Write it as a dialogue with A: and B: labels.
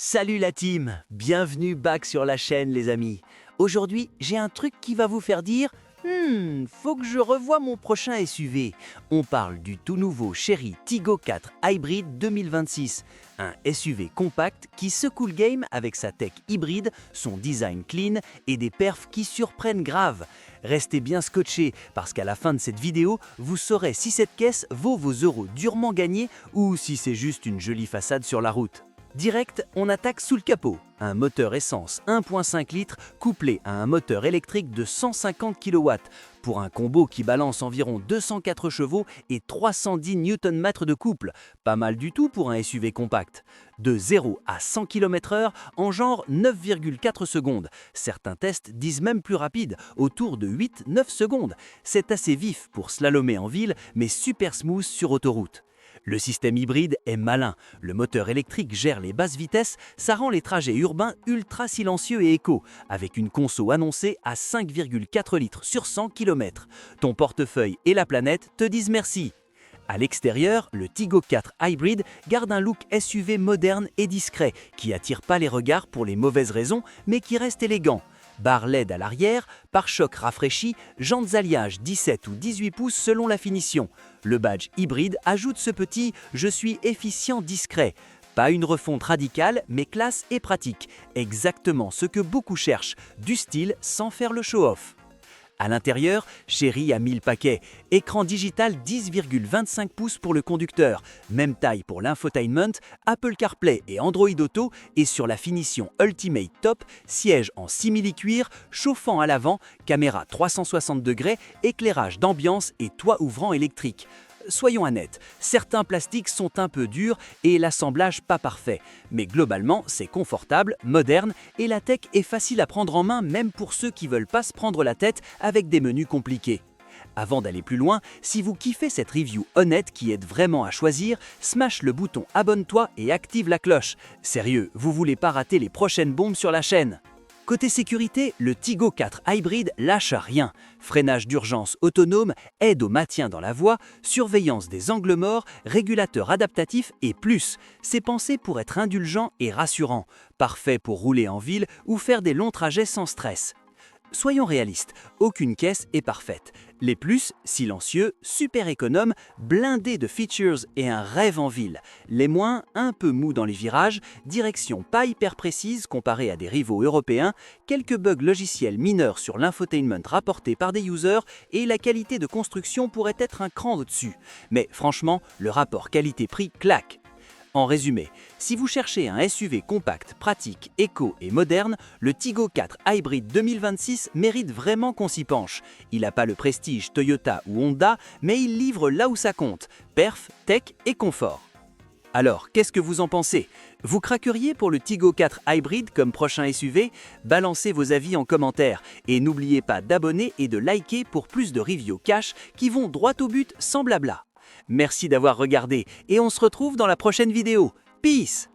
A: Salut la team, bienvenue back sur la chaîne les amis. Aujourd'hui, j'ai un truc qui va vous faire dire faut que je revoie mon prochain SUV. On parle du tout nouveau Chery Tiggo 4 Hybrid 2026, un SUV compact qui secoue le game avec sa tech hybride, son design clean et des perfs qui surprennent grave. Restez bien scotchés parce qu'à la fin de cette vidéo, vous saurez si cette caisse vaut vos euros durement gagnés ou si c'est juste une jolie façade sur la route. Direct, on attaque sous le capot. Un moteur essence 1.5 litres couplé à un moteur électrique de 150 kW pour un combo qui balance environ 204 chevaux et 310 Nm de couple. Pas mal du tout pour un SUV compact. De 0 à 100 km/h en genre 9,4 secondes. Certains tests disent même plus rapide, autour de 8-9 secondes. C'est assez vif pour slalomer en ville, mais super smooth sur autoroute. Le système hybride est malin, le moteur électrique gère les basses vitesses, ça rend les trajets urbains ultra silencieux et éco, avec une conso annoncée à 5,4 litres sur 100 km. Ton portefeuille et la planète te disent merci. À l'extérieur, le Tiggo 4 Hybrid garde un look SUV moderne et discret, qui attire pas les regards pour les mauvaises raisons, mais qui reste élégant. Barre LED à l'arrière, pare-choc rafraîchi, jantes alliage 17 ou 18 pouces selon la finition. Le badge hybride ajoute ce petit « je suis efficient discret ». Pas une refonte radicale, mais classe et pratique. Exactement ce que beaucoup cherchent, du style sans faire le show-off. À l'intérieur, Chery a mis le paquet. Écran digital 10,25 pouces pour le conducteur, même taille pour l'infotainment, Apple CarPlay et Android Auto, et sur la finition Ultimate Top, siège en simili-cuir, chauffant à l'avant, caméra 360 degrés, éclairage d'ambiance et toit ouvrant électrique. Soyons honnêtes, certains plastiques sont un peu durs et l'assemblage pas parfait. Mais globalement, c'est confortable, moderne et la tech est facile à prendre en main même pour ceux qui veulent pas se prendre la tête avec des menus compliqués. Avant d'aller plus loin, si vous kiffez cette review honnête qui aide vraiment à choisir, smash le bouton abonne-toi et active la cloche. Sérieux, vous voulez pas rater les prochaines bombes sur la chaîne. Côté sécurité, le Tiggo 4 Hybrid lâche rien. Freinage d'urgence autonome, aide au maintien dans la voie, surveillance des angles morts, régulateur adaptatif et plus. C'est pensé pour être indulgent et rassurant. Parfait pour rouler en ville ou faire des longs trajets sans stress. Soyons réalistes, aucune caisse est parfaite. Les plus, silencieux, super économes, blindés de features et un rêve en ville. Les moins, un peu mous dans les virages, direction pas hyper précise comparée à des rivaux européens, quelques bugs logiciels mineurs sur l'infotainment rapportés par des users et la qualité de construction pourrait être un cran au-dessus. Mais franchement, le rapport qualité-prix claque. En résumé, si vous cherchez un SUV compact, pratique, éco et moderne, le Tiggo 4 Hybrid 2026 mérite vraiment qu'on s'y penche. Il n'a pas le prestige Toyota ou Honda, mais il livre là où ça compte, perf, tech et confort. Alors, qu'est-ce que vous en pensez? Vous craqueriez pour le Tiggo 4 Hybrid comme prochain SUV? Balancez vos avis en commentaire et n'oubliez pas d'abonner et de liker pour plus de reviews cash qui vont droit au but sans blabla. Merci d'avoir regardé et on se retrouve dans la prochaine vidéo. Peace!